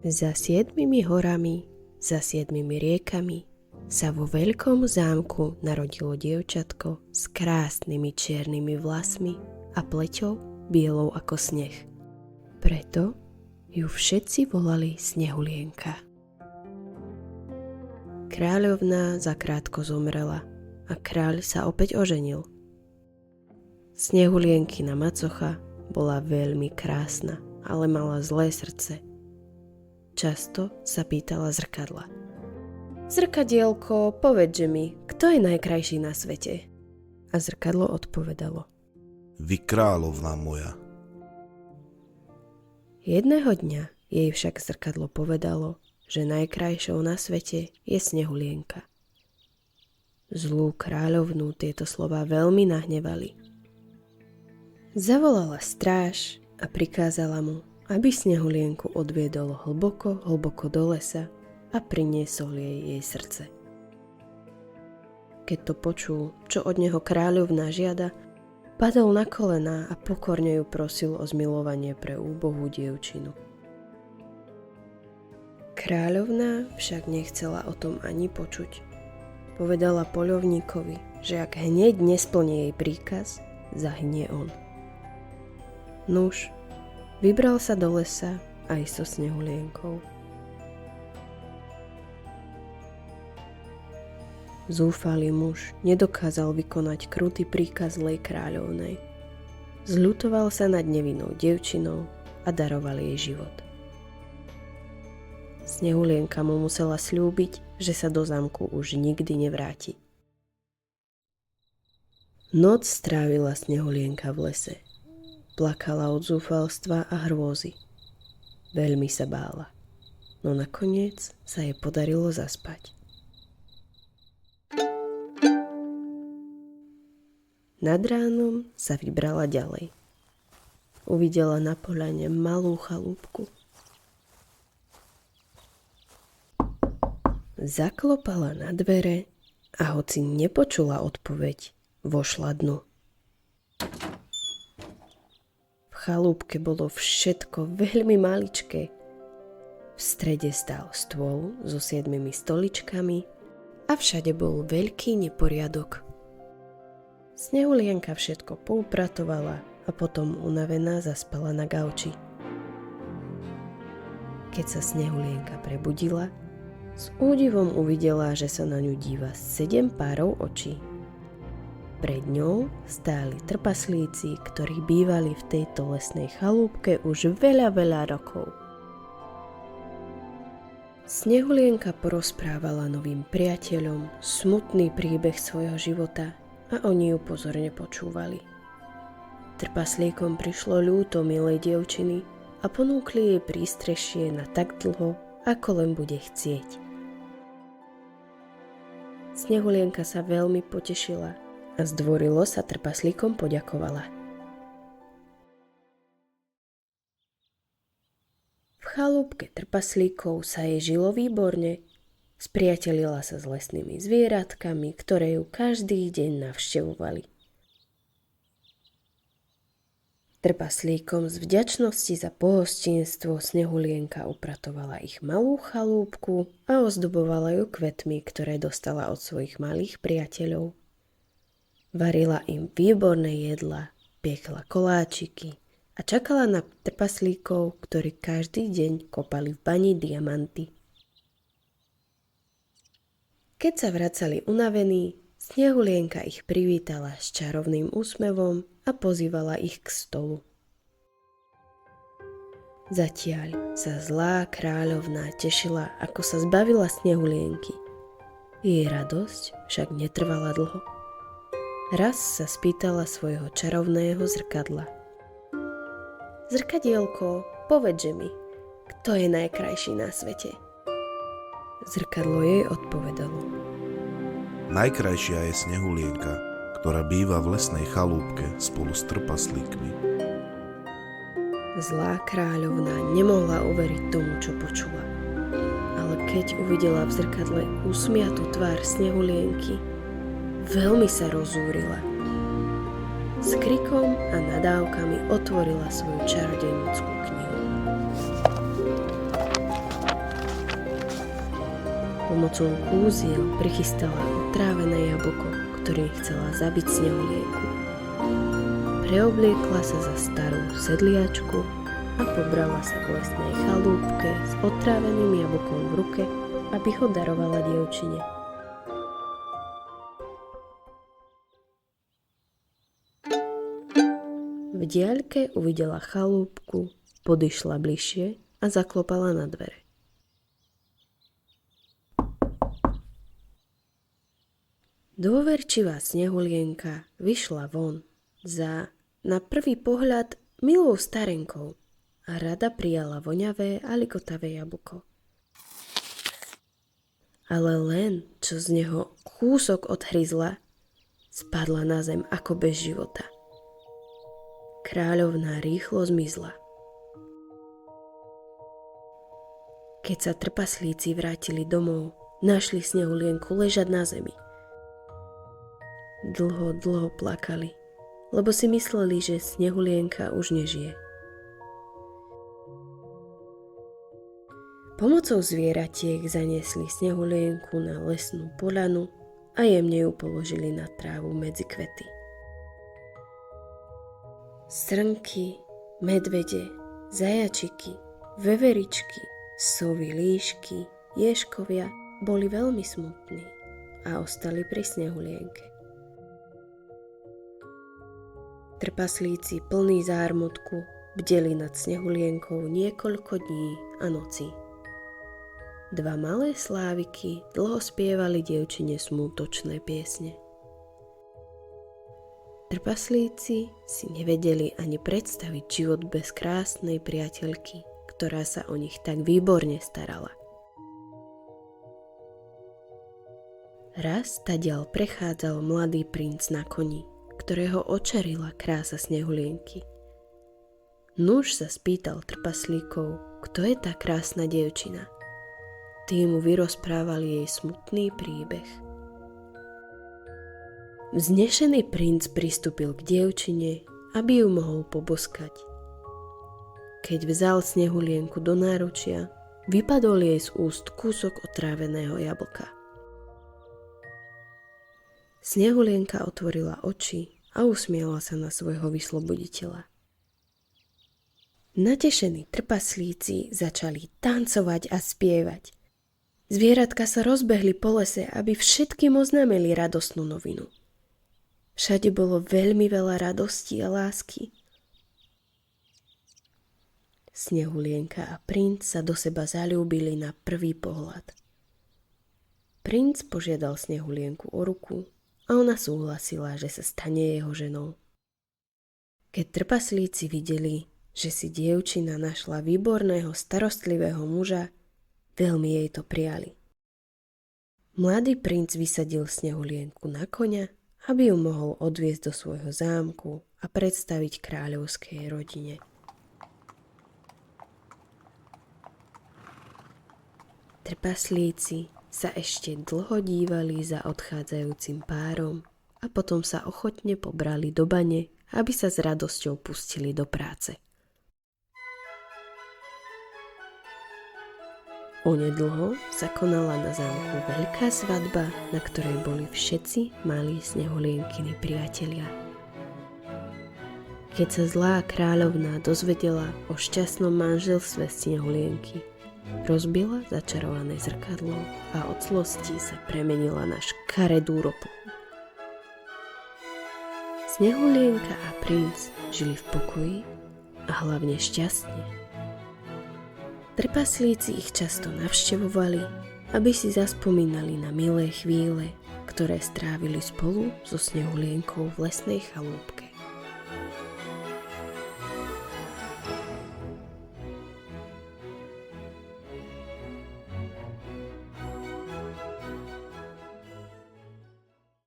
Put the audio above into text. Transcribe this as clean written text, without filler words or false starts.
Za 7 horami, za 7 riekami sa vo veľkom zámku narodilo dievčatko s krásnymi čiernymi vlasmi a pleťou bielou ako sneh. Preto ju všetci volali Snehulienka. Kráľovná zakrátko zomrela a kráľ sa opäť oženil. Snehulienkina macocha bola veľmi krásna, ale mala zlé srdce. Často sa pýtala zrkadla. Zrkadielko, povedže mi, kto je najkrajší na svete? A zrkadlo odpovedalo. Vy, kráľovná moja. Jedného dňa jej však zrkadlo povedalo, že najkrajšou na svete je Snehulienka. Zlú kráľovnú tieto slová veľmi nahnevali. Zavolala stráž a prikázala mu, aby Snehulienku odviedol hlboko, hlboko do lesa a priniesol jej srdce. Keď to počul, čo od neho kráľovná žiada, padol na kolená a pokorne ju prosil o zmilovanie pre úbohú dievčinu. Kráľovná však nechcela o tom ani počuť. Povedala poľovníkovi, že ak hneď nesplní jej príkaz, zahynie on. Nuž, vybral sa do lesa aj so Snehulienkou. Zúfalý muž nedokázal vykonať krutý príkaz zlej kráľovnej. Zľutoval sa nad nevinnou dievčinou a daroval jej život. Snehulienka mu musela sľúbiť, že sa do zámku už nikdy nevráti. Noc strávila Snehulienka v lese. Plakala od zúfalstva a hrôzy. Veľmi sa bála, no nakoniec sa jej podarilo zaspať. Nad ránom sa vybrala ďalej. Uvidela na poľane malú chalúbku. Zaklopala na dvere a hoci nepočula odpoveď, vošla dnu. V chalúbke bolo všetko veľmi maličké. V strede stál stôl so 7 stoličkami a všade bol veľký neporiadok. Snehulienka všetko poupratovala a potom unavená zaspala na gauči. Keď sa Snehulienka prebudila, s údivom uvidela, že sa na ňu díva 7 párov očí. Pred ňou stáli trpaslíci, ktorí bývali v tejto lesnej chalúbke už veľa rokov. Snehulienka porozprávala novým priateľom smutný príbeh svojho života a oni ju pozorne počúvali. Trpaslíkom prišlo ľúto milej dievčiny a ponúkli jej prístrešie na tak dlho, ako len bude chcieť. Snehulienka sa veľmi potešila a zdvorilo sa trpaslíkom poďakovala. V chalúbke trpaslíkov sa jej žilo výborne. Spriatelila sa s lesnými zvieratkami, ktoré ju každý deň navštevovali. Trpaslíkom z vďačnosti za pohostinstvo Snehulienka upratovala ich malú chalúbku a ozdobovala ju kvetmi, ktoré dostala od svojich malých priateľov. Varila im výborné jedlá, piekla koláčiky a čakala na trpaslíkov, ktorí každý deň kopali v bani diamanty. Keď sa vracali unavení, Snehulienka ich privítala s čarovným úsmevom a pozývala ich k stolu. Zatiaľ sa zlá kráľovná tešila, ako sa zbavila Snehulienky. Jej radosť však netrvala dlho. Raz sa spýtala svojho čarovného zrkadla. Zrkadielko, povedže mi, kto je najkrajší na svete? Zrkadlo jej odpovedalo. Najkrajšia je Snehulienka, ktorá býva v lesnej chalúbke spolu s trpaslíkmi. Zlá kráľovná nemohla uveriť tomu, čo počula. Ale keď uvidela v zrkadle usmiatú tvár Snehulienky, veľmi sa rozúrila. S krikom a nadávkami otvorila svoju čarodejnícku knihu. Pomocou kúziel prichystala otrávené jablko, ktorým chcela zabiť Snehulienku. Preobliekla sa za starú sedliačku a pobrala sa k lesnej chalúbke s otráveným jablkom v ruke, aby ho darovala dievčine. V diaľke uvidela chalúbku, podišla bližšie a zaklopala na dvere. Dôverčivá Snehulienka vyšla von za, na prvý pohľad, milou starenkou a rada prijala voňavé a likotavé jablko. Ale len, čo z neho kúsok odhryzla, spadla na zem ako bez života. Kráľovná rýchlo zmizla. Keď sa trpaslíci vrátili domov, našli Snehulienku ležať na zemi. Dlho plakali, lebo si mysleli, že Snehulienka už nežije. Pomocou zvieratiek zaniesli Snehulienku na lesnú poľanu a jemne ju položili na trávu medzi kvety. Srnky, medvede, zajačiky, veveričky, sovy, líšky, ježkovia boli veľmi smutní a ostali pri Snehulienke. Trpaslíci plní zármutku bdeli nad Snehulienkou niekoľko dní a nocí. Dva malé sláviky dlho spievali dievčine smútočné piesne. Trpaslíci si nevedeli ani predstaviť život bez krásnej priateľky, ktorá sa o nich tak výborne starala. Raz tadiaľ prechádzal mladý princ na koni, ktorého očarila krása Snehulienky. Nuž sa spýtal trpaslíkov, kto je tá krásna dievčina. Tí mu vyrozprávali jej smutný príbeh. Vznešený princ pristúpil k dievčine, aby ju mohol poboskať. Keď vzal Snehulienku do náručia, vypadol jej z úst kúsok otráveného jablka. Snehulienka otvorila oči a usmiala sa na svojho vysloboditeľa. Natešení trpaslíci začali tancovať a spievať. Zvieratka sa rozbehli po lese, aby všetkým oznámili radostnú novinu. Všade bolo veľmi veľa radosti a lásky. Snehulienka a princ sa do seba zaľúbili na prvý pohľad. Princ požiadal Snehulienku o ruku a ona súhlasila, že sa stane jeho ženou. Keď trpaslíci videli, že si dievčina našla výborného starostlivého muža, veľmi jej to prijali. Mladý princ vysadil Snehulienku na koňa, aby ju mohol odviesť do svojho zámku a predstaviť kráľovskej rodine. Trpaslíci sa ešte dlho dívali za odchádzajúcim párom a potom sa ochotne pobrali do bane, aby sa s radosťou pustili do práce. Onedlho sa konala na zámku veľká svadba, na ktorej boli všetci malí Snehulienkini priatelia. Keď sa zlá kráľovná dozvedela o šťastnom manželstve Snehulienky, rozbila začarované zrkadlo a od zlosti sa premenila na škaredú ropu. Snehulienka a princ žili v pokoji a hlavne šťastne. Trpaslíci ich často navštevovali, aby si zaspomínali na milé chvíle, ktoré strávili spolu so Snehulienkou v lesnej chalúbke.